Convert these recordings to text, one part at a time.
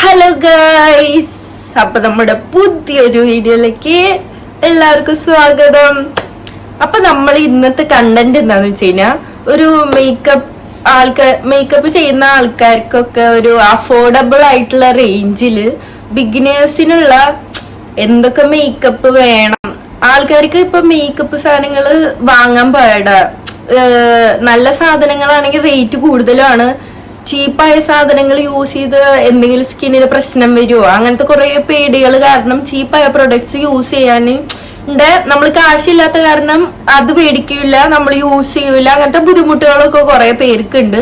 Hello guys, അപ്പൊ നമ്മുടെ പുതിയൊരു വീഡിയോയിലേക്ക് എല്ലാവർക്കും സ്വാഗതം. അപ്പൊ നമ്മൾ ഇന്നത്തെ കണ്ടന്റ് എന്താന്ന് വെച്ച് കഴിഞ്ഞാൽ ഒരു മേക്കപ്പ് ചെയ്യുന്ന ആൾക്കാർക്കൊക്കെ ഒരു അഫോർഡബിൾ ആയിട്ടുള്ള റേഞ്ചില് ബിഗിനേഴ്സിനുള്ള എന്തൊക്കെ മേക്കപ്പ് വേണം. ആൾക്കാർക്ക് ഇപ്പൊ മേക്കപ്പ് സാധനങ്ങൾ വാങ്ങാൻ പാടാ. നല്ല സാധനങ്ങളാണെങ്കിൽ റേറ്റ് കൂടുതലാണ്. ചീപ്പായ സാധനങ്ങൾ യൂസ് ചെയ്ത് എന്തെങ്കിലും സ്കിന്നിന് പ്രശ്നം വരുമോ, അങ്ങനത്തെ കുറെ പേടികൾ കാരണം ചീപ്പായ പ്രൊഡക്ട്സ് യൂസ് ചെയ്യാൻ നമ്മൾ കാശില്ലാത്ത കാരണം അത് പേടിക്കില്ല, നമ്മൾ യൂസ് ചെയ്യൂല. അങ്ങനത്തെ ബുദ്ധിമുട്ടുകളൊക്കെ കുറെ പേർക്കുണ്ട്.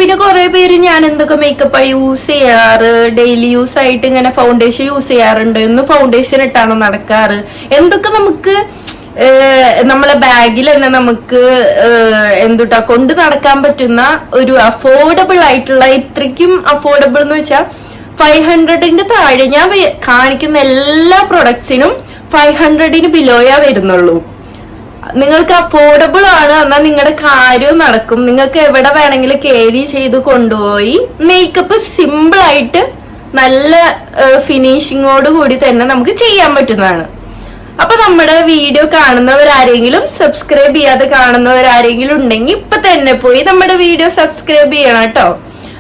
പിന്നെ കുറെ പേര് ഞാൻ എന്തൊക്കെ മേക്കപ്പാണ് യൂസ് ചെയ്യാറ്, ഡെയിലി യൂസ് ആയിട്ട് ഇങ്ങനെ ഫൗണ്ടേഷൻ യൂസ് ചെയ്യാറുണ്ട്, ഇന്ന് ഫൗണ്ടേഷൻ ഇട്ടാണോ നടക്കാറ്, എന്തൊക്കെ നമുക്ക് നമ്മളെ ബാഗിൽ തന്നെ നമുക്ക് എന്തുട്ടാ കൊണ്ട് നടക്കാൻ പറ്റുന്ന ഒരു അഫോർഡബിൾ ആയിട്ടുള്ള, ഇത്രയ്ക്കും അഫോർഡബിൾ എന്ന് വെച്ചാൽ 500ന്റെ താഴെ ഞാൻ കാണിക്കുന്ന എല്ലാ പ്രൊഡക്ട്സിനും 500ന് ബിലോയാ വരുന്നുള്ളൂ. നിങ്ങൾക്ക് അഫോർഡബിൾ ആണ്, എന്നാൽ നിങ്ങളുടെ കാര്യവും നടക്കും. നിങ്ങൾക്ക് എവിടെ വേണമെങ്കിലും ക്യാരി ചെയ്ത് കൊണ്ടുപോയി മേക്കപ്പ് സിമ്പിൾ ആയിട്ട് നല്ല ഫിനിഷിങ്ങോട് കൂടി തന്നെ നമുക്ക് ചെയ്യാൻ പറ്റുന്നതാണ്. അപ്പൊ നമ്മുടെ വീഡിയോ കാണുന്നവരാരെങ്കിലും, സബ്സ്ക്രൈബ് ചെയ്യാതെ കാണുന്നവരാരെങ്കിലും ഉണ്ടെങ്കിൽ ഇപ്പൊ തന്നെ പോയി നമ്മുടെ വീഡിയോ സബ്സ്ക്രൈബ് ചെയ്യണം കേട്ടോ.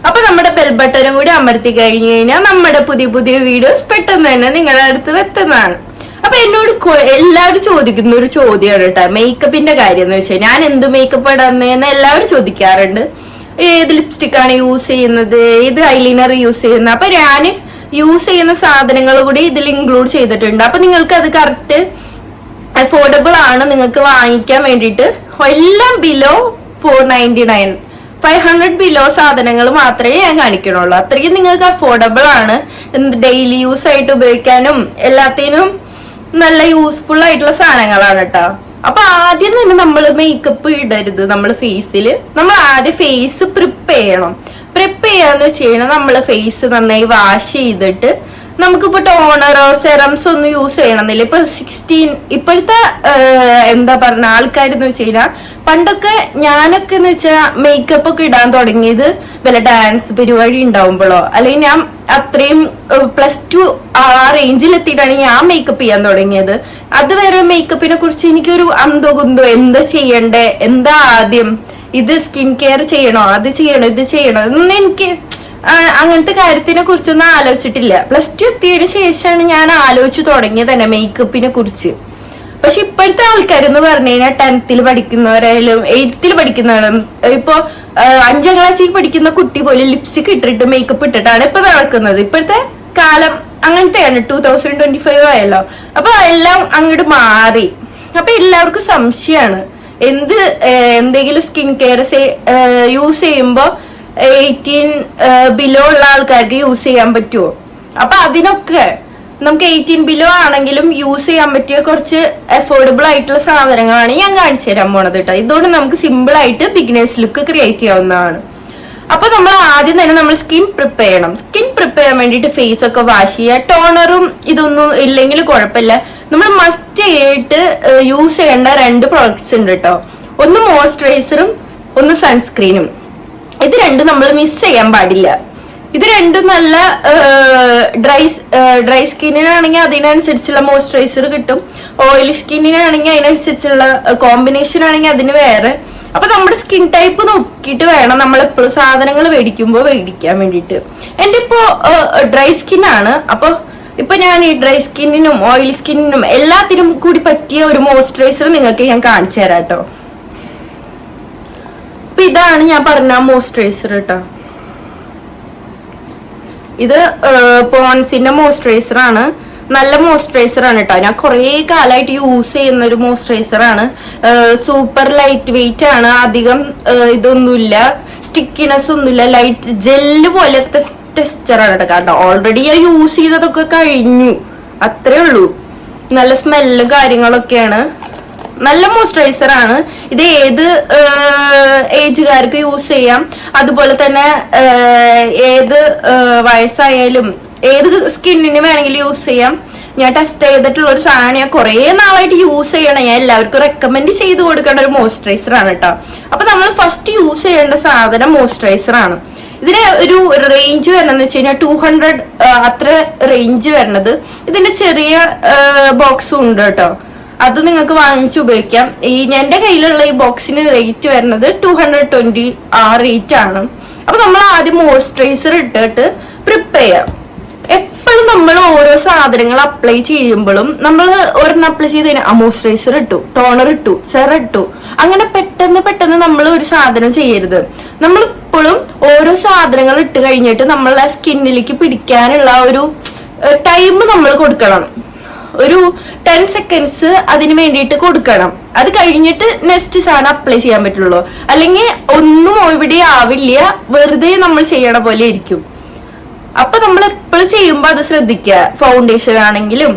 അപ്പൊ നമ്മുടെ ബെൽ ബട്ടനും കൂടി അമർത്തി കഴിഞ്ഞു കഴിഞ്ഞാൽ നമ്മുടെ പുതിയ പുതിയ വീഡിയോസ് പെട്ടെന്ന് തന്നെ നിങ്ങളുടെ അടുത്ത് എത്തുന്നതാണ്. അപ്പൊ എന്നോട് എല്ലാവരും ചോദിക്കുന്ന ഒരു ചോദ്യമാണ് കേട്ടോ, മേക്കപ്പിന്റെ കാര്യം എന്ന് വെച്ചാൽ ഞാൻ എന്ത് മേക്കപ്പ് ഇടുന്നതെന്ന് എല്ലാവരും ചോദിക്കാറുണ്ട്. ഏത് ലിപ്സ്റ്റിക് ആണ് യൂസ് ചെയ്യുന്നത്, ഏത് ഐലൈനർ യൂസ് ചെയ്യുന്നത്. അപ്പൊ ഞാൻ യൂസ് ചെയ്യുന്ന സാധനങ്ങൾ കൂടി ഇതിൽ ഇൻക്ലൂഡ് ചെയ്തിട്ടുണ്ട്. അപ്പൊ നിങ്ങൾക്ക് അത് കറക്റ്റ് അഫോർഡബിൾ ആണ് നിങ്ങൾക്ക് വാങ്ങിക്കാൻ വേണ്ടിയിട്ട്. എല്ലാം ബിലോ 499, 500 ബിലോ സാധനങ്ങൾ മാത്രമേ ഞാൻ കാണിക്കണുള്ളൂ. അത്രയും നിങ്ങൾക്ക് അഫോർഡബിൾ ആണ്, ഡെയിലി യൂസ് ആയിട്ട് ഉപയോഗിക്കാനും എല്ലാത്തിനും നല്ല യൂസ്ഫുൾ ആയിട്ടുള്ള സാധനങ്ങളാണ് കേട്ടോ. അപ്പൊ ആദ്യം തന്നെ നമ്മൾ മേക്കപ്പ് ഇടരുത്. നമ്മൾ ഫേസിൽ നമ്മൾ ആദ്യം ഫേസ് പ്രിപ്പ് ചെയ്യണം. പ്രിപ്പ് ചെയ്യാന്ന് വെച്ച് കഴിഞ്ഞാൽ നമ്മള് ഫേസ് നന്നായി വാഷ് ചെയ്തിട്ട് നമുക്കിപ്പോ ടോണറോ സെറംസ് ഒന്നും യൂസ് ചെയ്യണമെന്നില്ല. ഇപ്പൊ 16 ഇപ്പോഴത്തെ എന്താ പറഞ്ഞ ആൾക്കാരെന്ന് വെച്ച് കഴിഞ്ഞാൽ, പണ്ടൊക്കെ ഞാനൊക്കെ എന്ന് വെച്ചാൽ മേക്കപ്പ് ഒക്കെ ഇടാൻ തുടങ്ങിയത് വല്ല ഡാൻസ് പരിപാടി ഉണ്ടാവുമ്പോഴോ, അല്ലെങ്കിൽ ഞാൻ അത്രയും +2 ആ റേഞ്ചിൽ എത്തിയിട്ടാണ് ഞാൻ മേക്കപ്പ് ചെയ്യാൻ തുടങ്ങിയത്. അതുവരെ മേക്കപ്പിനെ കുറിച്ച് എനിക്കൊരു അന്തോ കുന്തോ, എന്താ ചെയ്യണ്ടേ, എന്താ ആദ്യം, ഇത് സ്കിൻ കെയർ ചെയ്യണോ, അത് ചെയ്യണോ, ഇത് ചെയ്യണോ എന്നൊന്നും എനിക്ക് അങ്ങനത്തെ കാര്യത്തിനെ കുറിച്ചൊന്നും ആലോചിച്ചിട്ടില്ല. +2 എത്തിയതിനു ശേഷമാണ് ഞാൻ ആലോചിച്ചു തുടങ്ങിയത് തന്നെ മേക്കപ്പിനെ കുറിച്ച്. പക്ഷെ ഇപ്പോഴത്തെ ആൾക്കാരെന്ന് പറഞ്ഞു കഴിഞ്ഞാൽ 10th പഠിക്കുന്നവരായാലും 8th പഠിക്കുന്നവരും, ഇപ്പൊ 5ാം ക്ലാസ്സിൽ പഠിക്കുന്ന കുട്ടി പോലും ലിപ്സ്റ്റിക് ഇട്ടിട്ട് മേക്കപ്പ് ഇട്ടിട്ടാണ് ഇപ്പൊ നടക്കുന്നത്. ഇപ്പോഴത്തെ കാലം അങ്ങനത്തെയാണ്. 2025 ആയല്ലോ. അപ്പൊ എല്ലാം അങ്ങോട്ട് മാറി. അപ്പൊ എല്ലാവർക്കും സംശയമാണ്, എന്തെങ്കിലും സ്കിൻ കെയർ യൂസ് ചെയ്യുമ്പോ 18 ബിലോ ഉള്ള ആൾക്കാർക്ക് യൂസ് ചെയ്യാൻ പറ്റുമോ. അപ്പൊ അതിനൊക്കെ നമുക്ക് 18 ബിലോ ആണെങ്കിലും യൂസ് ചെയ്യാൻ പറ്റിയ കുറച്ച് അഫോർഡബിൾ ആയിട്ടുള്ള സാധനങ്ങളാണ് ഞാൻ കാണിച്ചു തരാൻ പോണത് കേട്ടോ. ഇതോടെ നമുക്ക് സിമ്പിൾ ആയിട്ട് ബിഗിനേഴ്സ് ലുക്ക് ക്രിയേറ്റ് ചെയ്യാവുന്നതാണ്. അപ്പൊ നമ്മൾ ആദ്യം തന്നെ നമ്മൾ സ്കിൻ പ്രിപ്പ് ചെയ്യണം. സ്കിൻ പ്രിപ്പ് ചെയ്യാൻ വേണ്ടിയിട്ട് ഫേസ് ഒക്കെ വാഷ് ചെയ്യുക. ടോണറും ഇതൊന്നും ഇല്ലെങ്കിൽ കുഴപ്പമില്ല. നമ്മൾ മസ്റ്റ് ആയിട്ട് യൂസ് ചെയ്യേണ്ട 2 പ്രൊഡക്ട്സ് ഉണ്ട് കേട്ടോ. ഒന്ന് മോയ്സ്ചറൈസറും ഒന്ന് സൺസ്ക്രീനും. ഇത് രണ്ടും നമ്മൾ മിസ് ചെയ്യാൻ പാടില്ല. ഇത് രണ്ടും നല്ല ഡ്രൈ സ്കിന്നിനാണെങ്കിൽ അതിനനുസരിച്ചുള്ള മോയ്സ്ചറൈസർ കിട്ടും. ഓയിലി സ്കിന്നിനാണെങ്കിൽ അതിനനുസരിച്ചുള്ള കോമ്പിനേഷൻ ആണെങ്കിൽ അതിന് വേറെ. അപ്പൊ നമ്മുടെ സ്കിൻ ടൈപ്പ് നോക്കിയിട്ട് വേണം നമ്മൾ എപ്പോഴും സാധനങ്ങൾ മേടിക്കാൻ വേണ്ടിയിട്ട്. എന്റെ ഇപ്പോ ഡ്രൈ സ്കിൻ ആണ്. ഇപ്പൊ ഞാൻ ഈ ഡ്രൈ സ്കിന്നിനും ഓയിലി സ്കിന്നിനും എല്ലാത്തിനും കൂടി പറ്റിയ ഒരു മോയ്സ്ചറൈസർ നിങ്ങൾക്ക് ഞാൻ കാണിച്ചു തരാം കേട്ടോ. അപ്പൊ ഇതാണ് ഞാൻ പറഞ്ഞ മോയ്സ്ചറൈസർ കേട്ടോ. ഇത് പോൺസിന്റെ മോയ്സ്ചറൈസർ ആണ്. നല്ല മോയ്സ്ചറൈസർ ആണ് കേട്ടോ. ഞാൻ കുറെ കാലമായിട്ട് യൂസ് ചെയ്യുന്ന ഒരു മോയ്സ്ചറൈസർ ആണ്. സൂപ്പർ ലൈറ്റ് വെയിറ്റ് ആണ്. അധികം ഇതൊന്നുമില്ല, സ്റ്റിക്കിനെസ് ഒന്നുമില്ല. ലൈറ്റ് ജെല്ല് പോലത്തെ ടെക്സ്ചറാണ് കേട്ടോ. കാരണം ഓൾറെഡി ഞാൻ യൂസ് ചെയ്തതൊക്കെ കഴിഞ്ഞു, അത്രേ ഉള്ളൂ. നല്ല സ്മെല്ലും കാര്യങ്ങളൊക്കെയാണ്. നല്ല മോയ്സ്ചറൈസർ ആണ്. ഇത് ഏത് ഏജുകാർക്ക് യൂസ് ചെയ്യാം. അതുപോലെ തന്നെ ഏത് വയസ്സായാലും ഏത് സ്കിന്നിന് വേണമെങ്കിലും യൂസ് ചെയ്യാം. ഞാൻ ടെസ്റ്റ് ചെയ്തിട്ടുള്ള ഒരു സാധനം, ഞാൻ കുറെ നാളായിട്ട് യൂസ് ചെയ്യണം. ഞാൻ എല്ലാവർക്കും റെക്കമെൻഡ് ചെയ്ത് കൊടുക്കേണ്ട ഒരു മോയ്സ്ചറൈസർ ആണ് കേട്ടോ. അപ്പൊ നമ്മൾ ഫസ്റ്റ് യൂസ് ചെയ്യേണ്ട സാധനം മോയ്സ്ചറൈസർ ആണ്. ഇതിന് ഒരു റേഞ്ച് വരണമെന്ന് വെച്ച് കഴിഞ്ഞാൽ 200 അത്ര റേഞ്ച് വരണത്. ഇതിന്റെ ചെറിയ ബോക്സും ഉണ്ട് കേട്ടോ, അത് നിങ്ങൾക്ക് വാങ്ങിച്ച് ഉപയോഗിക്കാം. എന്റെ കയ്യിലുള്ള ഈ ബോക്സിന് റേറ്റ് വരുന്നത് 220 ആ റേറ്റ് ആണ്. അപ്പൊ നമ്മൾ ആദ്യം മോയ്സ്ചറൈസർ ഇട്ടിട്ട് പ്രിപ്പയർ ചെയ്യാം. എപ്പോഴും നമ്മൾ ഓരോ സാധനങ്ങൾ അപ്ലൈ ചെയ്യുമ്പോഴും നമ്മൾ ഒരെണ്ണം അപ്ലൈ ചെയ്ത് കഴിഞ്ഞാൽ മോയ്സ്ചറൈസർ ഇട്ടു, ടോണർ ഇട്ടു, സെറം ഇട്ടു, അങ്ങനെ പെട്ടെന്ന് നമ്മൾ ഒരു സാധനം ചെയ്യരുത്. നമ്മൾ ഇപ്പോഴും ഓരോ സാധനങ്ങൾ ഇട്ട് കഴിഞ്ഞിട്ട് നമ്മളെ സ്കിന്നിലേക്ക് പിടിക്കാനുള്ള ഒരു ടൈം നമ്മൾ കൊടുക്കണം. ഒരു 10 സെക്കൻഡ്സ് അതിന് വേണ്ടിയിട്ട് കൊടുക്കണം. അത് കഴിഞ്ഞിട്ട് നെക്സ്റ്റ് സാധനം അപ്ലൈ ചെയ്യാൻ പറ്റുള്ളൂ. അല്ലെങ്കിൽ ഒന്നും ഇവിടെ ആവില്ല, വെറുതെ നമ്മൾ ചെയ്യണ പോലെ ഇരിക്കും. അപ്പൊ നമ്മൾ എപ്പോഴും ചെയ്യുമ്പോൾ അത് ശ്രദ്ധിക്കുക. ഫൗണ്ടേഷൻ ആണെങ്കിലും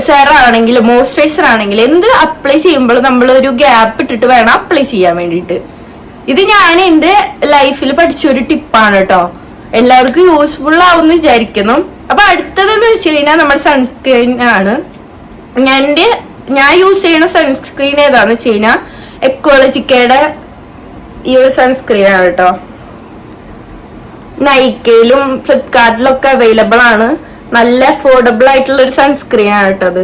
സെറം ആണെങ്കിലും മോയ്സ്ചറൈസർ ആണെങ്കിലും എന്ത് അപ്ലൈ ചെയ്യുമ്പോഴും നമ്മൾ ഒരു ഗ്യാപ്പ് ഇട്ടിട്ട് വേണം അപ്ലൈ ചെയ്യാൻ വേണ്ടിയിട്ട്. ഇത് ഞാൻ എന്റെ ലൈഫിൽ പഠിച്ചൊരു ടിപ്പാണ് കേട്ടോ. എല്ലാവർക്കും യൂസ്ഫുൾ ആവുമെന്ന് വിചാരിക്കുന്നു. അപ്പൊ അടുത്തതെന്ന് വെച്ച് കഴിഞ്ഞാൽ നമ്മുടെ സൺസ്ക്രീൻ ആണ്. ഞാൻ യൂസ് ചെയ്യുന്ന സൺസ്ക്രീൻ ഏതാന്ന് വെച്ച് കഴിഞ്ഞാൽ എക്കോളജിക്കയുടെ ഈ ഒരു സൺസ്ക്രീൻ ആണ് കേട്ടോ. നൈക്കയിലും ഫ്ലിപ്കാർട്ടിലൊക്കെ അവൈലബിൾ ആണ്. നല്ല അഫോർഡബിൾ ആയിട്ടുള്ള ഒരു സൺസ്ക്രീൻ ആണ് കേട്ടോ. അത്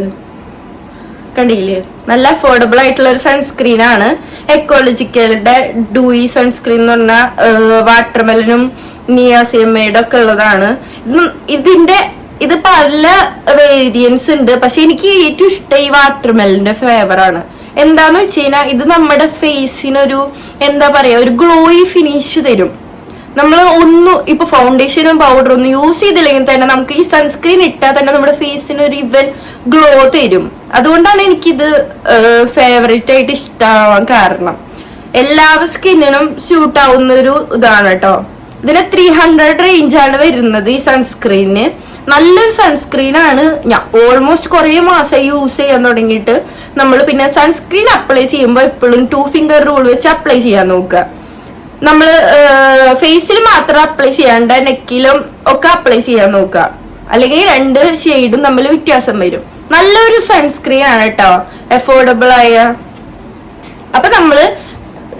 കണ്ടില്ലേ, നല്ല അഫോർഡബിൾ ആയിട്ടുള്ള ഒരു സൺസ്ക്രീൻ ആണ്. എക്കോളജിക്കയുടെ ഡൂയി സൺസ്ക്രീൻ എന്ന് പറഞ്ഞാൽ വാട്ടർമെലനും നിയാസിയമ്മയുടെ ഒക്കെ ഉള്ളതാണ്. ഇത് പല വേരിയൻസ് ഉണ്ട്, പക്ഷെ എനിക്ക് ഏറ്റവും ഇഷ്ടം ഈ വാട്ടർമെലന്റെ ഫ്ലേവർ ആണ്. എന്താന്ന് വെച്ച് കഴിഞ്ഞാൽ ഇത് നമ്മുടെ ഫേസിനൊരു എന്താ പറയാ, ഒരു ഗ്ലോയി ഫിനിഷ് തരും. നമ്മൾ ഇപ്പൊ ഫൗണ്ടേഷനും പൗഡറും ഒന്നും യൂസ് ചെയ്തില്ലെങ്കിൽ തന്നെ നമുക്ക് ഈ സൺസ്ക്രീൻ ഇട്ടാൽ തന്നെ നമ്മുടെ ഫേസിന് ഒരു ഇവൻ ഗ്ലോ തരും. അതുകൊണ്ടാണ് എനിക്കിത് ഫേവറേറ്റ് ആയിട്ട് ഇഷ്ടമാവാൻ കാരണം. എല്ലാ സ്കിന്നിനും സ്യൂട്ട് ആവുന്ന ഒരു ഇതാണ് കേട്ടോ. ഇതിന് 300 റേഞ്ചാണ് വരുന്നത് ഈ സൺസ്ക്രീനിന്. നല്ലൊരു സൺസ്ക്രീൻ ആണ്. ഞാൻ ഓൾമോസ്റ്റ് കുറെ മാസം യൂസ് ചെയ്യാൻ തുടങ്ങിയിട്ട്. നമ്മൾ പിന്നെ സൺസ്ക്രീൻ അപ്ലൈ ചെയ്യുമ്പോൾ എപ്പോഴും 2 ഫിംഗർ റൂൾ വെച്ച് അപ്ലൈ ചെയ്യാൻ നോക്കുക. നമ്മള് ഫേസിൽ മാത്രം അപ്ലൈ ചെയ്യാണ്ട് നെക്കിലും ഒക്കെ അപ്ലൈ ചെയ്യാൻ നോക്കുക. അല്ലെങ്കിൽ 2 ഷെയ്ഡും തമ്മിൽ വ്യത്യാസം വരും. നല്ലൊരു സൺസ്ക്രീൻ ആണ് കേട്ടോ, അഫോർഡബിൾ ആയ. അപ്പൊ നമ്മള്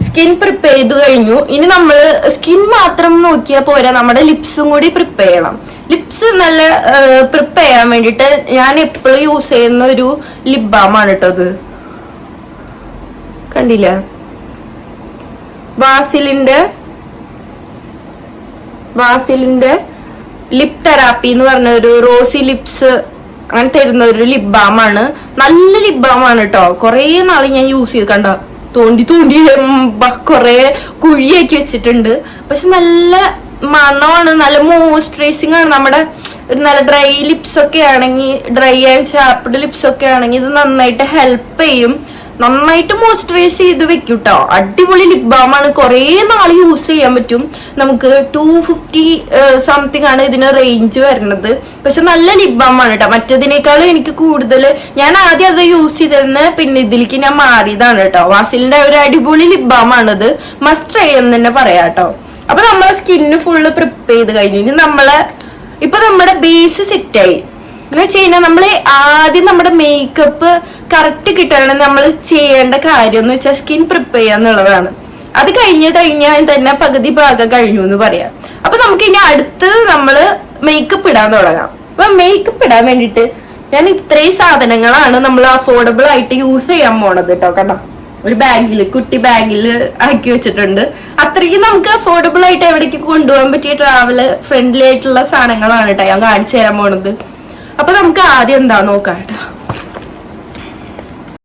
സ്കിൻ പ്രിപ്പയർ ചെയ്ത് കഴിഞ്ഞു. ഇനി നമ്മള് സ്കിൻ മാത്രം നോക്കിയാൽ പോരാ, നമ്മുടെ ലിപ്സും കൂടി പ്രിപ്പയർ ചെയ്യണം. ലിപ്സ് നല്ല പ്രിപ്പയർ ചെയ്യാൻ വേണ്ടിട്ട് ഞാൻ എപ്പോഴും യൂസ് ചെയ്യുന്ന ഒരു ലിപ് ബാം ആണ് കേട്ടോ. അത് കണ്ടില്ല, വാസിലിന്റെ ലിപ് തെറാപ്പി എന്ന് പറഞ്ഞ ഒരു റോസി ലിപ്സ് അങ്ങനെ തരുന്ന ഒരു ലിപ് ബാം ആണ്. നല്ല ലിപ് ബാം ആണ് കേട്ടോ. കൊറേ നാള് ഞാൻ യൂസ് ചെയ്ത് കണ്ട തോണ്ടി കൊറേ കുഴിയാക്കി വെച്ചിട്ടുണ്ട്. പക്ഷെ നല്ല മണമാണ്, നല്ല മോയ്സ്ചറൈസിങ് ആണ്. നമ്മുടെ നല്ല ഡ്രൈ ലിപ്സ് ഒക്കെ ആണെങ്കിൽ, ഡ്രൈ ആൻഡ് ചാപ്ഡ് ലിപ്സ് ഒക്കെ ആണെങ്കിൽ ഇത് നന്നായിട്ട് ഹെൽപ്പ് ചെയ്യും. നന്നായിട്ട് മോയ്സ്ചറൈസ് ചെയ്ത് വെക്കും കേട്ടോ. അടിപൊളി ലിപ് ബാം ആണ്, കൊറേ നാള് യൂസ് ചെയ്യാൻ പറ്റും. നമുക്ക് 250 സംതിങ് ആണ് ഇതിന് റേഞ്ച് വരുന്നത്. പക്ഷെ നല്ല ലിപ് ബാം ആണ് കേട്ടോ. മറ്റതിനേക്കാളും എനിക്ക് കൂടുതൽ, ഞാൻ ആദ്യം അത് യൂസ് ചെയ്തിരുന്ന, പിന്നെ ഇതിലേക്ക് ഞാൻ മാറിയതാണ് കേട്ടോ. വാസിലിന്റെ ഒരു അടിപൊളി ലിപ് ബാം ആണത്, മസ്റ്റ് ട്രൈ എന്ന് തന്നെ പറയാം കേട്ടോ. അപ്പൊ നമ്മളെ സ്കിന്ന് ഫുള്ള് പ്രിപ്പയർ ചെയ്ത് കഴിഞ്ഞു. ഇനി നമ്മുടെ ബേസ് സെറ്റായി എന്ന് വെച്ച് കഴിഞ്ഞാൽ നമ്മള് ആദ്യം നമ്മുടെ മേക്കപ്പ് കറക്റ്റ് കിട്ടണമെങ്കിൽ നമ്മൾ ചെയ്യേണ്ട കാര്യം എന്ന് വെച്ചാൽ സ്കിൻ പ്രിപ്പയർ ചെയ്യാന്നുള്ളതാണ്. അത് കഴിഞ്ഞാൽ തന്നെ പകുതി ഭാഗം കഴിഞ്ഞു എന്ന് പറയാം. അപ്പൊ നമുക്ക് ഇനി അടുത്തത് നമ്മള് മേക്കപ്പ് ഇടാൻ തുടങ്ങാം. അപ്പൊ മേക്കപ്പ് ഇടാൻ വേണ്ടിട്ട് ഞാൻ ഇത്രയും സാധനങ്ങളാണ് നമ്മൾ അഫോർഡബിൾ ആയിട്ട് യൂസ് ചെയ്യാൻ പോണത് കേട്ടോ. കണ്ടോ, ഒരു ബാഗില്, കുട്ടി ബാഗില് ആക്കി വെച്ചിട്ടുണ്ട്. അത്രയ്ക്കും നമുക്ക് അഫോർഡബിൾ ആയിട്ട് എവിടേക്ക് കൊണ്ടുപോകാൻ പറ്റിയ ട്രാവൽ ഫ്രണ്ട്ലി ആയിട്ടുള്ള സാധനങ്ങളാണ് കേട്ടോ ഞാൻ കാണിച്ചു തരാൻ പോണത്. അപ്പൊ നമുക്ക് ആദ്യം എന്താ നോക്കാം കേട്ടോ.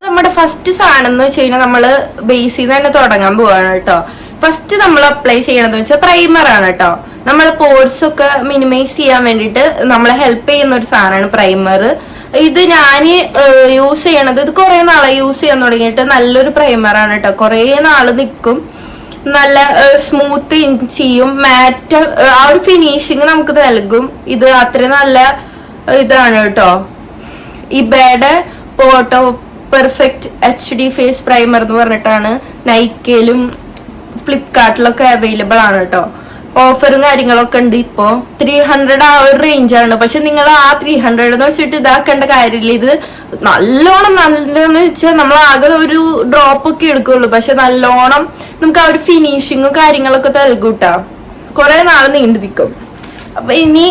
നമ്മുടെ ഫസ്റ്റ് സാധനം എന്ന് വെച്ച് കഴിഞ്ഞാൽ നമ്മള് ബേസിൽ തന്നെ തുടങ്ങാൻ പോവാണ് കേട്ടോ. ഫസ്റ്റ് നമ്മൾ അപ്ലൈ ചെയ്യണമെന്ന് വെച്ചാൽ പ്രൈമർ ആണ് കേട്ടോ. നമ്മളെ പോർസ് ഒക്കെ മിനിമൈസ് ചെയ്യാൻ വേണ്ടിയിട്ട് നമ്മളെ ഹെൽപ്പ് ചെയ്യുന്ന ഒരു സാധനമാണ് പ്രൈമർ. ഇത് ഞാൻ യൂസ് ചെയ്യണത്, ഇത് കുറെ നാളെ യൂസ് ചെയ്യാൻ തുടങ്ങിയിട്ട്. നല്ലൊരു പ്രൈമർ ആണ് കേട്ടോ, കുറെ നാള് നിൽക്കും, നല്ല സ്മൂത്ത് ചെയ്യും, മാറ്റ് ആ ഒരു ഫിനിഷിങ് നമുക്ക് നൽകും. ഇത് അത്രയും നല്ല ഇതാണ് കേട്ടോ. ഇബയുടെ പോട്ടോ പെർഫെക്റ്റ് HD ഫേസ് പ്രൈമർ എന്ന് പറഞ്ഞിട്ടാണ് നൈക്കയിലും ഫ്ലിപ്കാർട്ടിലൊക്കെ അവൈലബിൾ ആണ് കേട്ടോ. ഓഫറും കാര്യങ്ങളൊക്കെ ഉണ്ട്. ഇപ്പോ 300 ആ ഒരു റേഞ്ചാണ്. പക്ഷെ നിങ്ങൾ ആ 300 എന്ന് വെച്ചിട്ട് ഇതാക്കേണ്ട കാര്യമില്ല. ഇത് നല്ലോണം നല്ലതെന്ന് വെച്ചാൽ നമ്മൾ ആകെ ഒരു ഡ്രോപ്പ് ഒക്കെ എടുക്കുള്ളൂ. പക്ഷെ നല്ലോണം നമുക്ക് ആ ഒരു ഫിനിഷിങ്ങും കാര്യങ്ങളൊക്കെ നൽകൂട്ടാ. കുറെ നാൾ നീണ്ടു നിൽക്കും. അപ്പൊ ഇനി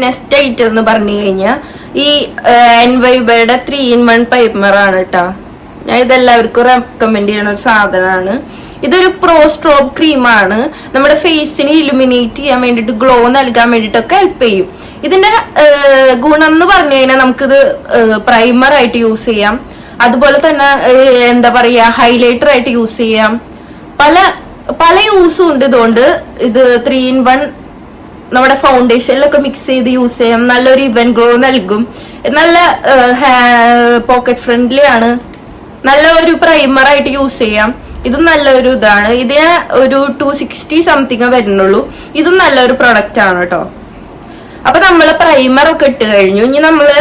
നെക്സ്റ്റ് ഐറ്റം എന്ന് പറഞ്ഞു കഴിഞ്ഞാൽ ഈ എൻവൈബയുടെ 3-in-1 പ്രൈമർ ആണ് കേട്ടോ. ഞാൻ ഇതെല്ലാവർക്കും റെക്കമെൻഡ് ചെയ്യുന്ന ഒരു സാധനമാണ്. ഇതൊരു പ്രോ സ്ട്രോബ് ക്രീമാണ്. നമ്മുടെ ഫേസിന് ഇലുമിനേറ്റ് ചെയ്യാൻ വേണ്ടിട്ട്, ഗ്ലോ നൽകാൻ വേണ്ടിട്ടൊക്കെ ഹെൽപ്പ് ചെയ്യും. ഇതിന്റെ ഗുണം എന്ന് പറഞ്ഞു കഴിഞ്ഞാൽ നമുക്കിത് പ്രൈമർ ആയിട്ട് യൂസ് ചെയ്യാം, അതുപോലെ തന്നെ എന്താ പറയാ ഹൈലൈറ്റർ ആയിട്ട് യൂസ് ചെയ്യാം. പല പല യൂസും ഉണ്ട്. ഇതുകൊണ്ട് ഇത് 3-in-1 നമ്മുടെ ഫൗണ്ടേഷനിലൊക്കെ മിക്സ് ചെയ്ത് യൂസ് ചെയ്യാം. നല്ലൊരു ഇവൻ ഗ്ലോ നൽകും. നല്ല പോക്കറ്റ് ഫ്രണ്ട്ലി ആണ്. നല്ല ഒരു പ്രൈമർ ആയിട്ട് യൂസ് ചെയ്യാം. ഇതും നല്ലൊരു ഇതാണ്. ഇതിന് ഒരു 260 സംതിങ് വരുന്നുള്ളൂ. ഇതും നല്ലൊരു പ്രൊഡക്റ്റ് ആണ് കേട്ടോ. അപ്പൊ നമ്മള് പ്രൈമർ ഒക്കെ ഇട്ട് കഴിഞ്ഞു. ഇനി നമ്മള്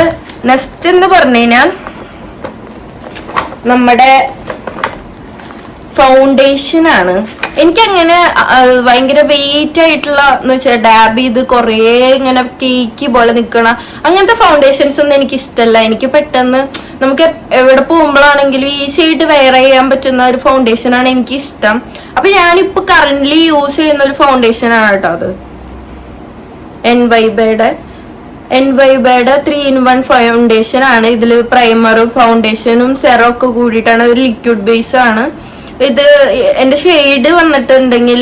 നെക്സ്റ്റ് എന്ന് പറഞ്ഞു കഴിഞ്ഞാൽ നമ്മുടെ ഫൗണ്ടേഷൻ ആണ്. എനിക്കങ്ങനെ ഭയങ്കര വെയിറ്റ് ആയിട്ടുള്ള എന്ന് വെച്ചാൽ ഡാബ് ചെയ്ത് കുറേ ഇങ്ങനെ കേക്ക് പോലെ നിൽക്കണ അങ്ങനത്തെ ഫൗണ്ടേഷൻസ് ഒന്നും എനിക്ക് ഇഷ്ടമല്ല. എനിക്ക് പെട്ടെന്ന് നമുക്ക് എവിടെ പോകുമ്പോഴാണെങ്കിലും ഈസി ആയിട്ട് വെയർ ചെയ്യാൻ പറ്റുന്ന ഒരു ഫൗണ്ടേഷൻ ആണ് എനിക്ക് ഇഷ്ടം. അപ്പൊ ഞാനിപ്പോ കറന്റ്ലി യൂസ് ചെയ്യുന്ന ഒരു ഫൗണ്ടേഷൻ ആണ് കേട്ടോ അത്. എൻവൈബയുടെ 3-in-1 ഫൗണ്ടേഷൻ ആണ്. ഇതില് പ്രൈമറും ഫൗണ്ടേഷനും സെറം ഒക്കെ കൂടിയിട്ടാണ്. ഒരു ലിക്വിഡ് ബേസ് ആണ് ഇത്. എന്റെ ഷെയ്ഡ് വന്നിട്ടുണ്ടെങ്കിൽ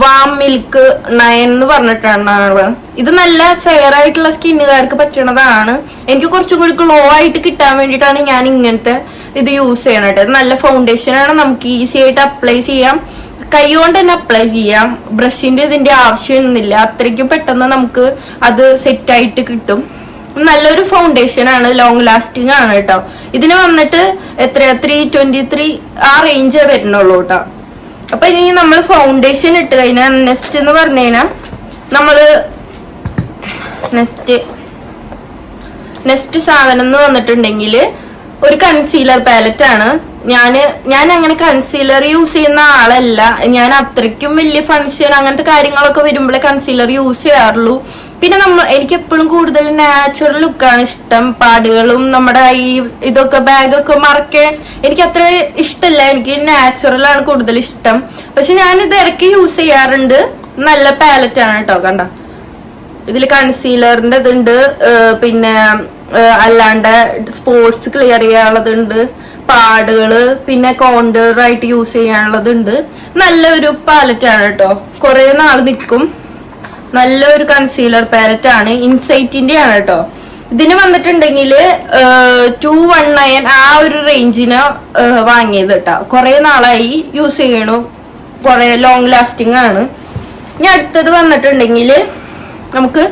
വാം മിൽക്ക് 9 എന്ന് പറഞ്ഞിട്ടാണ്. ഇത് നല്ല ഫെയർ ആയിട്ടുള്ള സ്കിന്നുകാർക്ക് പറ്റണതാണ്. എനിക്ക് കുറച്ചും കൂടി ഗ്ലോ ആയിട്ട് കിട്ടാൻ വേണ്ടിയിട്ടാണ് ഞാൻ ഇങ്ങനത്തെ ഇത് യൂസ് ചെയ്യണത്. നല്ല ഫൗണ്ടേഷൻ ആണ്. നമുക്ക് ഈസി ആയിട്ട് അപ്ലൈ ചെയ്യാം, കൈ കൊണ്ട് തന്നെ അപ്ലൈ ചെയ്യാം. ബ്രഷിന്റെ ഇതിന്റെ ആവശ്യമൊന്നുമില്ല. അത്രയ്ക്കും പെട്ടെന്ന് നമുക്ക് അത് സെറ്റ് ആയിട്ട് കിട്ടും. നല്ലൊരു ഫൗണ്ടേഷൻ ആണ്. ലോങ് ലാസ്റ്റിംഗ് ആണ് കേട്ടോ. ഇതിന് വന്നിട്ട് എത്രയാ 323 ആ റേഞ്ച് വരുന്നുള്ളൂ കേട്ടോ. അപ്പൊ ഇനി നമ്മൾ ഫൗണ്ടേഷൻ ഇട്ട് കഴിഞ്ഞാൽ നെക്സ്റ്റ് എന്ന് പറഞ്ഞു കഴിഞ്ഞാൽ നമ്മള് നെക്സ്റ്റ് സാധനം എന്ന് വന്നിട്ടുണ്ടെങ്കിൽ ഒരു കൺസീലർ പാലറ്റ് ആണ്. ഞാൻ അങ്ങനെ കൺസീലർ യൂസ് ചെയ്യുന്ന ആളല്ല. ഞാൻ അത്രയ്ക്കും വലിയ ഫങ്ഷൻ അങ്ങനത്തെ കാര്യങ്ങളൊക്കെ വരുമ്പോഴേ കൺസീലർ യൂസ് ചെയ്യാറുള്ളൂ. പിന്നെ എനിക്ക് എപ്പോഴും കൂടുതൽ നാച്ചുറൽ ലുക്കാണ് ഇഷ്ടം. പാടുകളും നമ്മുടെ ഈ ഇതൊക്കെ ബാഗൊക്കെ മറക്കാൻ എനിക്ക് അത്ര ഇഷ്ടമല്ല. എനിക്ക് നാച്ചുറൽ ആണ് കൂടുതൽ ഇഷ്ടം. പക്ഷെ ഞാൻ ഇത് ഇറക്കി യൂസ് ചെയ്യാറുണ്ട്. നല്ല പാലറ്റ് ആണ് കേട്ടോ. കണ്ട ഇതിൽ കൺസീലറിന്റെ ഇതുണ്ട്, പിന്നെ അല്ലാണ്ട് സ്പോട്സ് ക്ലിയർ ചെയ്യാനുള്ളതുണ്ട്, പാടുകള്, പിന്നെ കോണ്ടർ ആയിട്ട് യൂസ് ചെയ്യാനുള്ളതുണ്ട്. നല്ലൊരു പാലറ്റ് ആണ് കേട്ടോ. കുറെ നാൾ നിൽക്കും. നല്ലൊരു കൺസീലർ പാലറ്റ് ആണ്. ഇൻസൈറ്റിന്റെ ആണ് കേട്ടോ. ഇതിന് വന്നിട്ടുണ്ടെങ്കിൽ 219 ആ ഒരു റേഞ്ചിന് വാങ്ങിയത് കേട്ടോ. കുറെ നാളായി യൂസ് ചെയ്യണു. കുറെ ലോങ് ലാസ്റ്റിംഗ് ആണ്. ഇനി അടുത്തത് വന്നിട്ടുണ്ടെങ്കിൽ നമുക്ക്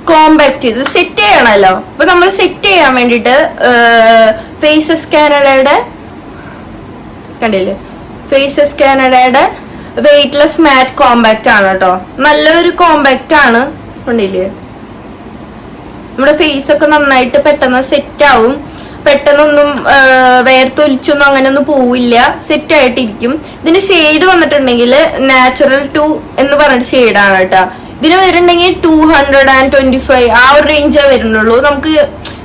കോമ്പാക്ട് ചെയ്ത് സെറ്റ് ചെയ്യണമല്ലോ. അപ്പൊ നമ്മൾ സെറ്റ് ചെയ്യാൻ വേണ്ടിട്ട് ഫേസസ് കാനഡയുടെ കണ്ടില്ലേ, ഫേസസ് കാനഡയുടെ വെയ്റ്റ്ലെസ് മാറ്റ് കോമ്പാക്ട് ആണ് കേട്ടോ. നല്ലൊരു കോമ്പാക്ട് ആണ്. കണ്ടില്ലേ, നമ്മുടെ ഫേസ് ഒക്കെ നന്നായിട്ട് പെട്ടെന്ന് സെറ്റ് ആവും. പെട്ടെന്നൊന്നും വേർത്തൊലിച്ചൊന്നും അങ്ങനെയൊന്നും പോവില്ല. സെറ്റ് ആയിട്ടിരിക്കും. ഇതിന്റെ ഷെയ്ഡ് വന്നിട്ടുണ്ടെങ്കിൽ നാച്ചുറൽ 2 എന്ന് പറഞ്ഞിട്ട് ഷെയ്ഡാണ് കേട്ടോ. ഇതിന് വരുന്നുണ്ടെങ്കിൽ 225 ആ ഒരു റേഞ്ചേ വരുന്നുള്ളൂ. നമുക്ക്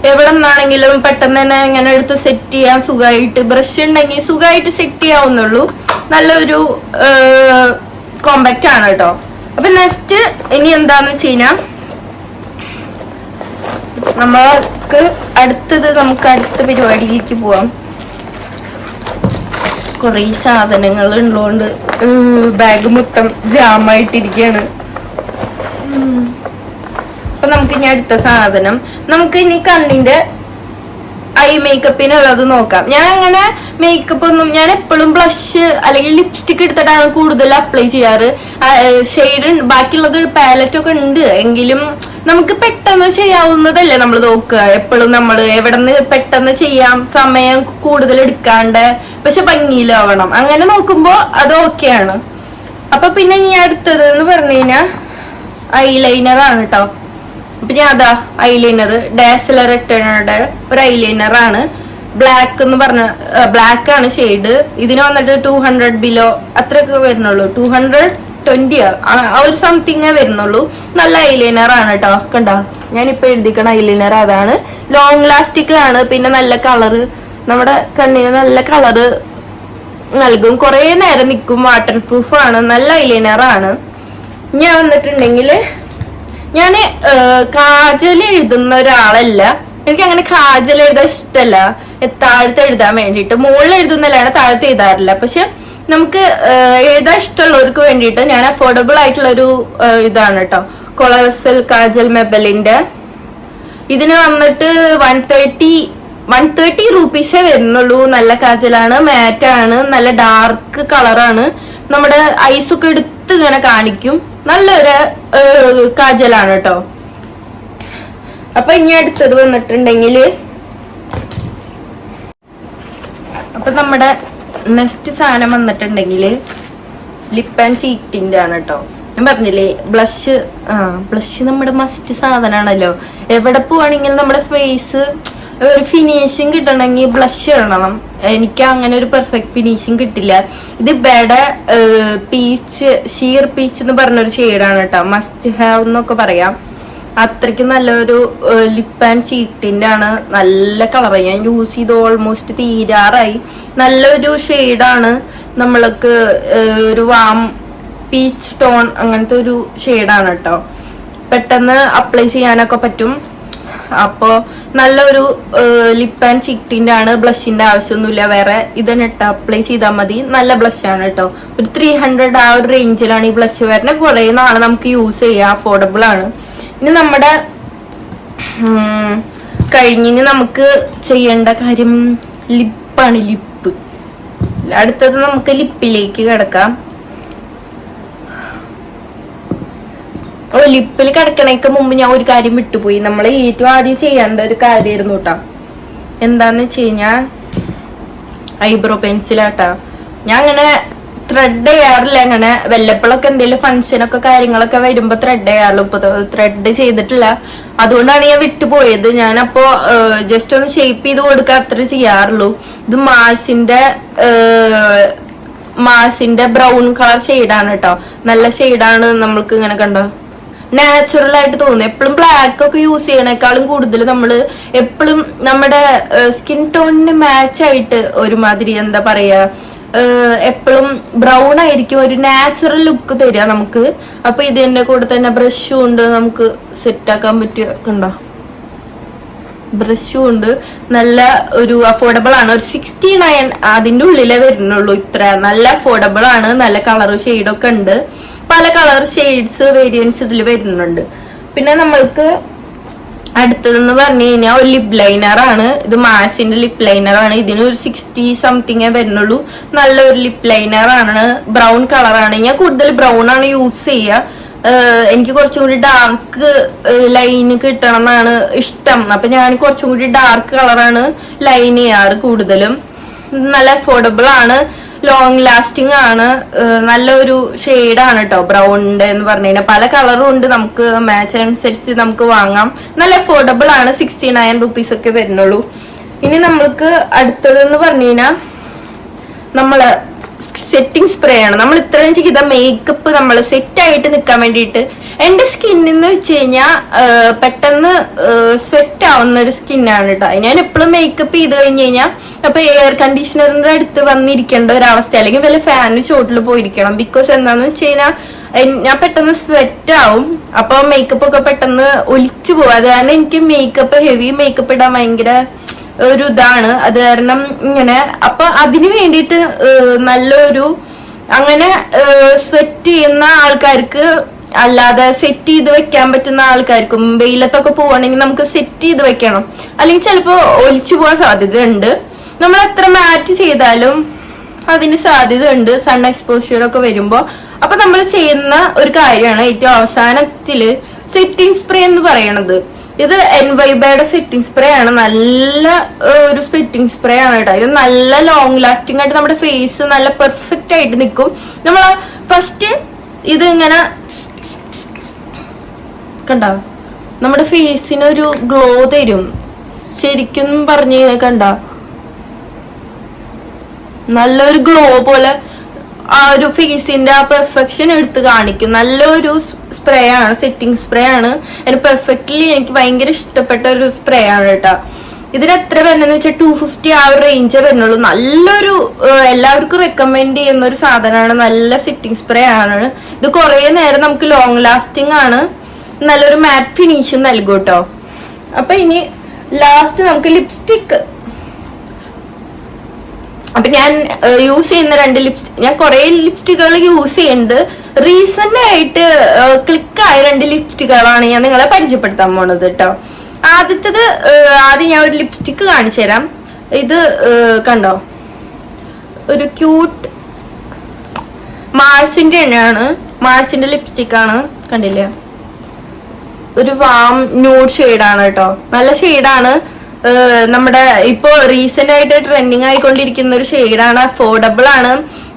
എവിടെ നിന്നാണെങ്കിലും പെട്ടെന്ന് തന്നെ ഇങ്ങനെ എടുത്ത് സെറ്റ് ചെയ്യാൻ സുഖമായിട്ട്, ബ്രഷ് ഉണ്ടെങ്കിൽ സുഖമായിട്ട് സെറ്റ് ചെയ്യാവുന്നുള്ളൂ. നല്ലൊരു കോമ്പാക്റ്റ് ആണ് കേട്ടോ. അപ്പൊ നെക്സ്റ്റ് ഇനി എന്താന്ന് വെച്ച് കഴിഞ്ഞാൽ നമുക്ക് അടുത്ത പരിപാടിയിലേക്ക് പോവാം. കുറെ സാധനങ്ങൾ ഉള്ളതുകൊണ്ട് ബാഗ് മൊത്തം ജാമായിട്ടിരിക്കുകയാണ്. അപ്പൊ നമുക്ക് ഇനി അടുത്ത സാധനം, നമുക്ക് ഇനി കണ്ണിന്റെ ഐ മേക്കപ്പിനുള്ളത് നോക്കാം. ഞാൻ അങ്ങനെ മേക്കപ്പ് ഒന്നും, ഞാൻ എപ്പോഴും ബ്ലഷ് അല്ലെങ്കിൽ ലിപ്സ്റ്റിക് എടുത്തിട്ടാണ് കൂടുതൽ അപ്ലൈ ചെയ്യാറ്. ഷെയ്ഡ് ബാക്കിയുള്ളത് പാലറ്റ് ഒക്കെ ഉണ്ട് എങ്കിലും നമുക്ക് പെട്ടെന്ന് ചെയ്യാവുന്നതല്ലേ നമ്മൾ നോക്കുക. എപ്പോഴും നമ്മൾ എവിടെ നിന്ന് പെട്ടെന്ന് ചെയ്യാം, സമയം കൂടുതൽ എടുക്കാണ്ട് പക്ഷെ ഭംഗിയിലാവണം. അങ്ങനെ നോക്കുമ്പോ അത് ഓക്കെയാണ്. അപ്പൊ പിന്നെ ഇനി അടുത്തത് എന്ന് പറഞ്ഞു കഴിഞ്ഞാൽ ഐലൈനർ ആണ് കേട്ടോ. അപ്പൊ ഞാൻ അതാ ഐലൈനർ ഡാസ്ലർ റിട്ടേണയുടെ ഒരു ഐലൈനർ ആണ്. ബ്ലാക്ക് എന്ന് പറഞ്ഞ ബ്ലാക്ക് ആണ് ഷെയ്ഡ്. ഇതിന് വന്നിട്ട് 200 ബിലോ അത്രയൊക്കെ വരുന്നുള്ളൂ. 220 ആ ഒരു സംതിങ്ങേ വരുന്നുള്ളൂ. നല്ല ഐലൈനർ ആണ് കേട്ടോ. കണ്ടോ, ഞാനിപ്പോ എഴുതിക്കണ ഐലൈനർ അതാണ്. ലോങ് ലാസ്റ്റിക് ആണ്. പിന്നെ നല്ല കളറ്, നമ്മുടെ കണ്ണിന് നല്ല കളറ് നൽകും. കുറെ നേരം നിൽക്കും. വാട്ടർ പ്രൂഫ് ആണ്. നല്ല ഐലൈനർ ആണ്. ഞാൻ വന്നിട്ടുണ്ടെങ്കിൽ ഞാൻ കാജൽ എഴുതുന്ന ഒരാളല്ല. എനിക്ക് അങ്ങനെ കാജൽ എഴുതാൻ ഇഷ്ടമല്ല, താഴത്ത് എഴുതാൻ വേണ്ടിയിട്ട്. മുകളിൽ എഴുതുന്നല്ലാണ്, താഴത്ത് എഴുതാറില്ല. പക്ഷെ നമുക്ക് എഴുതാൻ ഇഷ്ടമുള്ളവർക്ക് വേണ്ടിയിട്ട് ഞാൻ അഫോർഡബിൾ ആയിട്ടുള്ള ഒരു ഇതാണ് കേട്ടോ കൊളോസൽ കാജൽ മെബലിന്റെ. ഇതിന് വന്നിട്ട് 130 റുപ്പീസേ വരുന്നുള്ളൂ. നല്ല കാജലാണ്, മാറ്റാണ്, നല്ല ഡാർക്ക് കളറാണ്, നമ്മുടെ ഐസൊക്കെ എടുത്ത് ഇങ്ങനെ കാണിക്കും. നല്ലൊരു കാജലാണ് കേട്ടോ. അപ്പൊ ഇനി അടുത്തത് വന്നിട്ടുണ്ടെങ്കിൽ അപ്പൊ നമ്മുടെ നെക്സ്റ്റ് സാധനം വന്നിട്ടുണ്ടെങ്കിൽ ലിപ്പ് ആൻഡ് ചീക്കിന്റെ ആണ് കേട്ടോ. ഞാൻ പറഞ്ഞില്ലേ ബ്ലഷ്. ബ്ലഷ് നമ്മുടെ മസ്റ്റ് സാധനമാണല്ലോ. എവിടെ പോവാണെങ്കിലും നമ്മുടെ ഫേസ് ഒരു ഫിനിഷിങ് കിട്ടണമെങ്കിൽ ബ്ലഷ് ഇടണം. എനിക്ക് അങ്ങനെ ഒരു പെർഫെക്റ്റ് ഫിനിഷിങ് കിട്ടില്ല. ഇത് ഇവിടെ ഷീർ പീച്ച് എന്ന് പറഞ്ഞൊരു ഷെയ്ഡാണ് കേട്ടോ. മസ്റ്റ് ഹാവ് എന്നൊക്കെ പറയാം. അത്രയ്ക്കും നല്ലൊരു ലിപ്പ് ആൻഡ് ചീക്കിന്റെ ആണ്. നല്ല കളർ, ഞാൻ യൂസ് ചെയ്ത് ഓൾമോസ്റ്റ് തീരാറായി. നല്ലൊരു ഷെയ്ഡാണ്. നമ്മൾക്ക് ഒരു വാം പീച്ച് ടോൺ അങ്ങനത്തെ ഒരു ഷെയ്ഡാണ് കേട്ടോ. പെട്ടെന്ന് അപ്ലൈ ചെയ്യാനൊക്കെ പറ്റും. അപ്പോ നല്ലൊരു ലിപ്പ് ആൻഡ് ചീക്കിന്റെ ആണ്. ബ്ലഷിന്റെ ആവശ്യമൊന്നുമില്ല വേറെ. ഇതിനിട്ട് അപ്ലൈ ചെയ്താൽ മതി. നല്ല ബ്ലഷ് ആണ് കേട്ടോ. ഒരു 300 ആ ഒരു റേഞ്ചിലാണ് ഈ ബ്ലഷ് വരുന്നത്. കുറെ നാളെ നമുക്ക് യൂസ് ചെയ്യാം, അഫോർഡബിൾ ആണ്. ഇനി നമ്മുടെ കഴിഞ്ഞിന് നമുക്ക് ചെയ്യേണ്ട കാര്യം ലിപ്പാണ്. ലിപ്പ് അടുത്തത് നമുക്ക് ലിപ്പിലേക്ക് കിടക്കാം. ലിപ്പിൽ കിടക്കണേക്ക് മുമ്പ് ഞാൻ ഒരു കാര്യം വിട്ടുപോയി. നമ്മൾ ഏറ്റവും ആദ്യം ചെയ്യേണ്ട ഒരു കാര്യമായിരുന്നു കേട്ടോ. എന്താന്ന് വെച്ച് കഴിഞ്ഞാ ഐബ്രോ പെൻസിലാട്ടാ. ഞാൻ അങ്ങനെ ത്രെഡ് ചെയ്യാറില്ല. അങ്ങനെ വല്ലപ്പോഴൊക്കെ എന്തെങ്കിലും ഫംഗ്ഷനൊക്കെ കാര്യങ്ങളൊക്കെ വരുമ്പോ ത്രെഡ് ചെയ്യാറുള്ളൂ. ഇപ്പൊ ത്രെഡ് ചെയ്തിട്ടില്ല, അതുകൊണ്ടാണ് ഞാൻ വിട്ടുപോയത്. ഞാനപ്പോ ജസ്റ്റ് ഒന്ന് ഷേപ്പ് ചെയ്ത് കൊടുക്കുക അത്ര ചെയ്യാറുള്ളൂ. ഇത് മാസിന്റെ ബ്രൗൺ കളർ ഷെയ്ഡാണ് കേട്ടോ. നല്ല ഷെയ്ഡാണ്. നമ്മൾക്ക് ഇങ്ങനെ കണ്ടോ നാച്ചുറൽ ആയിട്ട് തോന്നുന്നു. എപ്പോഴും ബ്ലാക്ക് ഒക്കെ യൂസ് ചെയ്യണേക്കാളും കൂടുതൽ നമ്മള് എപ്പോഴും നമ്മുടെ സ്കിൻ ടോണിന് മാച്ച് ആയിട്ട് ഒരുമാതിരി എന്താ പറയാ എപ്പോഴും ബ്രൗൺ ആയിരിക്കും, ഒരു നാച്ചുറൽ ലുക്ക് തരിക നമുക്ക്. അപ്പൊ ഇതിന്റെ കൂടെ തന്നെ ബ്രഷും ഉണ്ട്, നമുക്ക് സെറ്റ് ആക്കാൻ പറ്റിയ കണ്ടോ ബ്രഷും ഉണ്ട്. നല്ല ഒരു അഫോർഡബിൾ ആണ്. ഒരു 69 അതിന്റെ ഉള്ളിലേ വരുന്നുള്ളൂ. ഇത്ര നല്ല അഫോർഡബിൾ ആണ്. നല്ല കളർ ഷെയ്ഡൊക്കെ ഉണ്ട്. പല കളർ ഷെയ്ഡ്സ് വേരിയൻസ് ഇതിൽ വരുന്നുണ്ട്. പിന്നെ നമ്മൾക്ക് അടുത്തതെന്ന് പറഞ്ഞു കഴിഞ്ഞാൽ ഒരു ലിപ് ലൈനർ ആണ്. ഇത് മാസിന്റെ ലിപ് ലൈനർ ആണ്. ഇതിന് ഒരു 60 സംതിങ്ങേ വരുന്നുള്ളൂ. നല്ലൊരു ലിപ് ലൈനർ ആണ്. ബ്രൗൺ കളറാണ്. ഞാൻ കൂടുതൽ ബ്രൗൺ ആണ് യൂസ് ചെയ്യുക. എനിക്ക് കുറച്ചും കൂടി ഡാർക്ക് ലൈന് കിട്ടണം എന്നാണ് ഇഷ്ടം. അപ്പൊ ഞാൻ കുറച്ചും കൂടി ഡാർക്ക് കളറാണ് ലൈൻ ചെയ്യാറ് കൂടുതലും. നല്ല അഫോർഡബിൾ ആണ്, ലോങ് ലാസ്റ്റിംഗ് ആണ്. നല്ലൊരു ഷെയ്ഡാണ് കേട്ടോ ബ്രൗണിന്റെ എന്ന് പറഞ്ഞു കഴിഞ്ഞാൽ. പല കളറും ഉണ്ട്, നമുക്ക് മാച്ച് അനുസരിച്ച് നമുക്ക് വാങ്ങാം. നല്ല അഫോർഡബിൾ ആണ്. 69 റുപ്പീസ് ഒക്കെ വരുന്നുള്ളൂ. ഇനി നമ്മൾക്ക് അടുത്തതെന്ന് പറഞ്ഞു കഴിഞ്ഞാൽ നമ്മള് സെറ്റിംഗ് സ്പ്രേ ആണ്. നമ്മൾ ഇത്രയും ചെയ്ത മേക്കപ്പ് നമ്മൾ സെറ്റ് ആയിട്ട് നിൽക്കാൻ വേണ്ടിയിട്ട്. എന്റെ സ്കിന്നെന്ന് വെച്ച് കഴിഞ്ഞാൽ പെട്ടെന്ന് സ്വെറ്റ് ആവുന്ന ഒരു സ്കിന്നാണ് കേട്ടോ. ഞാൻ എപ്പോഴും മേക്കപ്പ് ചെയ്ത് കഴിഞ്ഞ് കഴിഞ്ഞാൽ അപ്പൊ എയർ കണ്ടീഷണറിന്റെ അടുത്ത് വന്നിരിക്കേണ്ട ഒരു അവസ്ഥ, അല്ലെങ്കിൽ വല്ല ഫാനിന് ചോട്ടിൽ പോയിരിക്കണം. ബിക്കോസ് എന്താന്ന് വെച്ച് കഴിഞ്ഞാൽ ഞാൻ പെട്ടെന്ന് സ്വെറ്റ് ആവും. അപ്പൊ മേക്കപ്പ് ഒക്കെ പെട്ടെന്ന് ഒലിച്ചു പോകും. അത് കാരണം എനിക്ക് മേക്കപ്പ് ഹെവി മേക്കപ്പ് ഇടാൻ ഭയങ്കര ഒരു ഇതാണ്. അത് കാരണം ഇങ്ങനെ അപ്പൊ അതിന് വേണ്ടിയിട്ട് നല്ലൊരു അങ്ങനെ സ്വെറ്റ് ചെയ്യുന്ന ആൾക്കാർക്ക്, അല്ലാതെ സെറ്റ് ചെയ്ത് വെക്കാൻ പറ്റുന്ന ആൾക്കാർക്കും വെയിലത്തൊക്കെ പോവാണെങ്കിൽ നമുക്ക് സെറ്റ് ചെയ്ത് വെക്കണം. അല്ലെങ്കിൽ ചിലപ്പോ ഒലിച്ചു പോകാൻ സാധ്യത ഉണ്ട്. നമ്മൾ എത്ര മാറ്റ് ചെയ്താലും അതിന് സാധ്യത ഉണ്ട് സൺ എക്സ്പോഷ്യർ ഒക്കെ വരുമ്പോ. അപ്പൊ നമ്മൾ ചെയ്യുന്ന ഒരു കാര്യമാണ് ഏറ്റവും അവസാനത്തില് സെറ്റിംഗ് സ്പ്രേ എന്ന് പറയണത്. ഇത് എൻവൈബയുടെ സെറ്റിംഗ് സ്പ്രേ ആണ്. നല്ല ഒരു സെറ്റിംഗ് സ്പ്രേ ആണ് കേട്ടോ. ഇത് നല്ല ലോങ് ലാസ്റ്റിംഗ് ആയിട്ട് നമ്മുടെ ഫേസ് നല്ല പെർഫെക്റ്റ് ആയിട്ട് നിൽക്കും. നമ്മൾ ഫസ്റ്റ് ഇത് ഇങ്ങനെ കണ്ടോ നമ്മുടെ ഫേസിനൊരു ഗ്ലോ തരും. ശരിക്കും പറഞ്ഞു കണ്ടോ നല്ലൊരു ഗ്ലോ പോലെ ആ ഒരു ഫേസിന്റെ ആ പെർഫെക്ഷൻ എടുത്ത് കാണിക്കും. നല്ലൊരു സ്പ്രേ ആണ്, സെറ്റിംഗ് സ്പ്രേ ആണ്. എനിക്ക് പെർഫെക്റ്റ്ലി എനിക്ക് ഭയങ്കര ഇഷ്ടപ്പെട്ട ഒരു സ്പ്രേ ആണ് കേട്ടോ. ഇതിന് എത്ര വരുന്നെന്ന് വെച്ചാൽ 250 ആ ഒരു റേഞ്ചേ വരുന്നുള്ളൂ. നല്ലൊരു എല്ലാവർക്കും റെക്കമെൻഡ് ചെയ്യുന്ന ഒരു സാധനമാണ്. നല്ല സിറ്റിംഗ് സ്പ്രേ ആണ് ഇത്. കുറെ നേരം നമുക്ക് ലോങ് ലാസ്റ്റിംഗ് ആണ്. നല്ലൊരു മാറ്റ് ഫിനിഷും നൽകും കേട്ടോ. അപ്പൊ ഇനി ലാസ്റ്റ് നമുക്ക് ലിപ്സ്റ്റിക്. അപ്പൊ ഞാൻ യൂസ് ചെയ്യുന്ന 2 ലിപ്സ്റ്റിക്, ഞാൻ കുറെ ലിപ്സ്റ്റിക്കുകൾ യൂസ് ചെയ്യുന്നുണ്ട്. റീസെന്റ് ആയിട്ട് ക്ലിക്കായ 2 ലിപ്സ്റ്റിക്കുകളാണ് ഞാൻ നിങ്ങളെ പരിചയപ്പെടുത്താൻ പോണത് കേട്ടോ. ആദ്യം ഞാൻ ഒരു ലിപ്സ്റ്റിക് കാണിച്ചു തരാം. ഇത് കണ്ടോ, ഒരു ക്യൂട്ട് മാർസിന്റെ തന്നെയാണ്. മാർസിന്റെ ലിപ്സ്റ്റിക് ആണ്, കണ്ടില്ലേ? ഒരു വാം ന്യൂഡ് ഷെയ്ഡാണ് കേട്ടോ. നല്ല ഷെയ്ഡാണ്. നമ്മുടെ ഇപ്പോ റീസെന്റ് ആയിട്ട് ട്രെൻഡിങ് ആയിക്കൊണ്ടിരിക്കുന്ന ഒരു ഷെയ്ഡാണ്. അഫോർഡബിൾ ആണ്.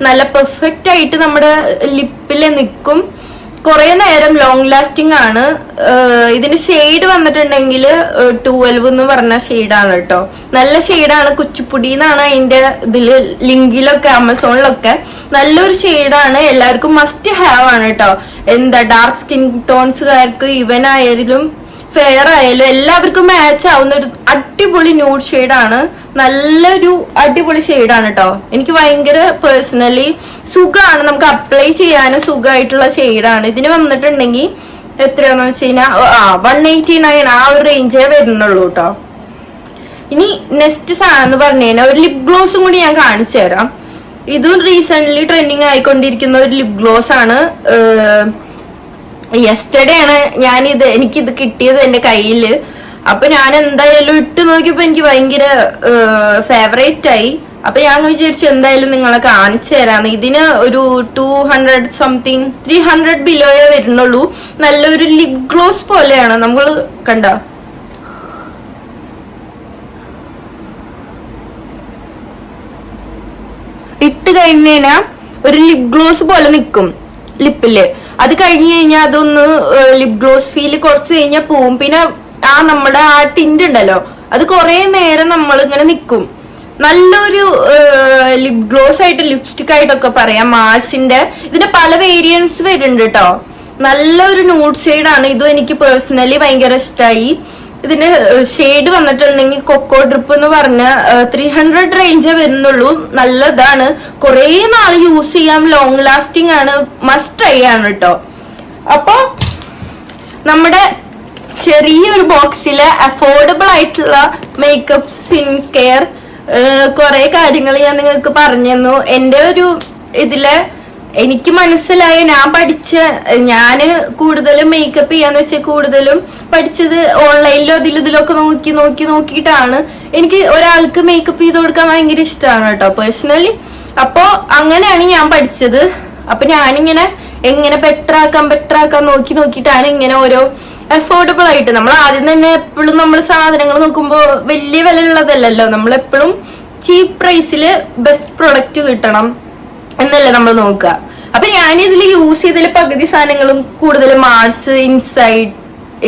നല്ല പെർഫെക്റ്റ് ആയിട്ട് നമ്മുടെ ലിപ്പില് നിൽക്കും. കുറെ നേരം ലോങ് ലാസ്റ്റിംഗ് ആണ്. ഇതിന്റെ ഷെയ്ഡ് വന്നിട്ടുണ്ടെങ്കിൽ 12 എന്ന് പറഞ്ഞ ഷെയ്ഡാണ് കേട്ടോ. നല്ല ഷെയ്ഡാണ്. കുച്ചിപ്പുടി എന്നാണ് അതിന്റെ ഇതില് ലിങ്കിലൊക്കെ ആമസോണിലൊക്കെ. നല്ലൊരു ഷെയ്ഡാണ്. എല്ലാവർക്കും മസ്റ്റ് ഹാവ് ആണ് കേട്ടോ. ഡാർക്ക് സ്കിൻ ടോൺസുകാർക്ക് ഈവൻ ആയാലും ഫെയർ ആയാലും എല്ലാവർക്കും മാച്ച് ആവുന്ന ഒരു അടിപൊളി ന്യൂഡ് ഷെയ്ഡാണ്. നല്ലൊരു അടിപൊളി ഷെയ്ഡാണ് കേട്ടോ. എനിക്ക് ഭയങ്കര പേഴ്സണലി സുഖമാണ്. നമുക്ക് അപ്ലൈ ചെയ്യാനും സുഖമായിട്ടുള്ള ഷെയ്ഡാണ്. ഇതിന് വന്നിട്ടുണ്ടെങ്കിൽ എത്രയാണെന്ന് വെച്ച് കഴിഞ്ഞാൽ 189 ആ ഒരു റേഞ്ചേ വരുന്നുള്ളൂ കേട്ടോ. ഇനി നെക്സ്റ്റ് സാധനം എന്ന് പറഞ്ഞു കഴിഞ്ഞാൽ ഒരു ലിപ് ഗ്ലോസും കൂടി ഞാൻ കാണിച്ചു തരാം. ഇതും റീസെന്റ് ട്രെൻഡിങ് ആയിക്കൊണ്ടിരിക്കുന്ന ഒരു ലിപ് ഗ്ലോസ് ആണ്. യെസ്റ്റർഡേ ആണ് എനിക്കിത് കിട്ടിയത് എന്റെ കയ്യില്. അപ്പൊ ഞാൻ എന്തായാലും ഇട്ട് നോക്കിയപ്പോ എനിക്ക് ഭയങ്കര ഫേവറേറ്റ് ആയി. അപ്പൊ ഞാൻ വിചാരിച്ചു എന്തായാലും നിങ്ങളെ കാണിച്ചു തരാന്ന്. ഇതിന് ഒരു 200 സംതിങ് 300 ബിലോയെ വരുന്നുള്ളൂ. നല്ലൊരു ലിപ് ഗ്ലോസ് പോലെയാണ്. നമ്മൾ കണ്ട ഇട്ട് കഴിഞ്ഞാൽ ഒരു ലിപ് ഗ്ലോസ് പോലെ നിൽക്കും ലിപ്പില്. അത് കഴിഞ്ഞു കഴിഞ്ഞാൽ അതൊന്ന് ലിപ് ഗ്ലോസ് ഫീല് കുറച്ച് കഴിഞ്ഞാൽ പോവും. പിന്നെ നമ്മുടെ ആ ടിന്റ് ഉണ്ടല്ലോ, അത് കുറെ നേരം നമ്മൾ ഇങ്ങനെ നിൽക്കും. നല്ലൊരു ലിപ് ഗ്ലോസ് ആയിട്ട് ലിപ്സ്റ്റിക് ആയിട്ടൊക്കെ പറയാം. മാർസിന്റെ ഇതിന്റെ പല വേരിയൻസ് വരുന്നുണ്ട് കേട്ടോ. നല്ലൊരു ന്യൂഡ് ഷെയ്ഡാണ്. ഇതും എനിക്ക് പേഴ്സണലി ഭയങ്കര ഇഷ്ടമായി. ഇതിന്റെ ഷെയ്ഡ് വന്നിട്ടുണ്ടെങ്കിൽ കൊക്കോ ഡ്രിപ്പ് എന്ന് പറഞ്ഞ 300 റേഞ്ചേ വരുന്നുള്ളൂ. നല്ലതാണ്. കുറെ നാൾ യൂസ് ചെയ്യാം. ലോങ് ലാസ്റ്റിംഗ് ആണ്. മസ്റ്റ് ട്രൈ ആണ് കേട്ടോ. അപ്പൊ നമ്മുടെ ചെറിയൊരു ബോക്സില് അഫോർഡബിൾ ആയിട്ടുള്ള മേക്കപ്പ് സ്കിൻ കെയർ കുറെ കാര്യങ്ങൾ ഞാൻ നിങ്ങൾക്ക് പറഞ്ഞു തന്നു. എന്റെ ഒരു ഇതില് എനിക്ക് മനസ്സിലായ ഞാന് കൂടുതലും മേക്കപ്പ് ചെയ്യാന്ന് വെച്ചാൽ കൂടുതലും പഠിച്ചത് ഓൺലൈനിലോ ഇതിലൊക്കെ നോക്കിയിട്ടാണ്. എനിക്ക് ഒരാൾക്ക് മേക്കപ്പ് ചെയ്ത് കൊടുക്കാൻ ഭയങ്കര ഇഷ്ടമാണ് കേട്ടോ പേഴ്സണലി. അപ്പൊ അങ്ങനെയാണ് ഞാൻ പഠിച്ചത്. അപ്പൊ ഞാനിങ്ങനെ എങ്ങനെ ബെറ്റർ ആക്കാൻ നോക്കിയിട്ടാണ് ഇങ്ങനെ ഓരോ അഫോർഡബിൾ ആയിട്ട്. നമ്മൾ ആദ്യം തന്നെ എപ്പോഴും നമ്മൾ സാധനങ്ങൾ നോക്കുമ്പോ വലിയ വിലയുള്ളതല്ലല്ലോ. നമ്മൾ എപ്പോഴും ചീപ്പ് പ്രൈസിൽ ബെസ്റ്റ് പ്രൊഡക്റ്റ് കിട്ടണം എന്നല്ലേ നമ്മൾ നോക്കുക. അപ്പൊ ഞാൻ ഇതിൽ യൂസ് ചെയ്തതിൽ പകുതി സാധനങ്ങളും കൂടുതലും മാർസ്,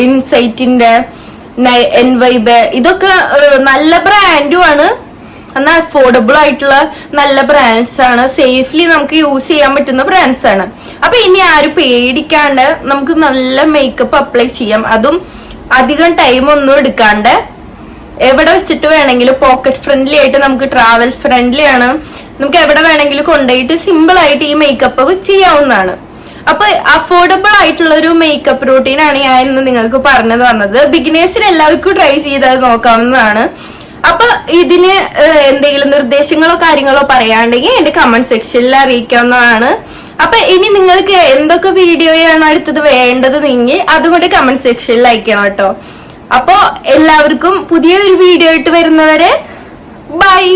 ഇൻസൈറ്റിന്റെ എൻവൈബ്, ഇതൊക്കെ നല്ല ബ്രാൻഡും ആണ്. എന്നാൽ അഫോർഡബിൾ ആയിട്ടുള്ള നല്ല ബ്രാൻഡ്സ് ആണ്. സേഫ്ലി നമുക്ക് യൂസ് ചെയ്യാൻ പറ്റുന്ന ബ്രാൻഡ്സ് ആണ്. അപ്പൊ ഇനി ആരും പേടിക്കാണ്ട് നമുക്ക് നല്ല മേക്കപ്പ് അപ്ലൈ ചെയ്യാം. അതും അധികം ടൈം ഒന്നും എടുക്കാണ്ട് എവിടെ വെച്ചിട്ട് വേണമെങ്കിലും പോക്കറ്റ് ഫ്രണ്ട്ലി ആയിട്ട്, നമുക്ക് ട്രാവൽ ഫ്രണ്ട്ലി ആണ്. നമുക്ക് എവിടെ വേണമെങ്കിലും കൊണ്ടുപോയിട്ട് സിമ്പിൾ ആയിട്ട് ഈ മേക്കപ്പ് ചെയ്യാവുന്നതാണ്. അപ്പൊ അഫോർഡബിൾ ആയിട്ടുള്ള ഒരു മേക്കപ്പ് റൂട്ടീൻ ആണ് ഞാൻ ഇന്ന് നിങ്ങൾക്ക് പറഞ്ഞു തന്നത്. ബിഗിനേഴ്സിന് എല്ലാവർക്കും ട്രൈ ചെയ്ത് നോക്കാവുന്നതാണ്. അപ്പൊ ഇതിന് എന്തെങ്കിലും നിർദ്ദേശങ്ങളോ കാര്യങ്ങളോ പറയാണ്ടെങ്കിൽ എന്റെ കമന്റ് സെക്ഷനിൽ അറിയിക്കാവുന്നതാണ്. അപ്പൊ ഇനി നിങ്ങൾക്ക് എന്തൊക്കെ വീഡിയോയാണ് അടുത്തത് വേണ്ടത് നിങ്ങൾ അതുകൊണ്ട് കമന്റ് സെക്ഷനിൽ അയക്കണം കേട്ടോ. അപ്പൊ എല്ലാവർക്കും പുതിയൊരു വീഡിയോ ആയിട്ട് വരുന്നവരെ ബൈ.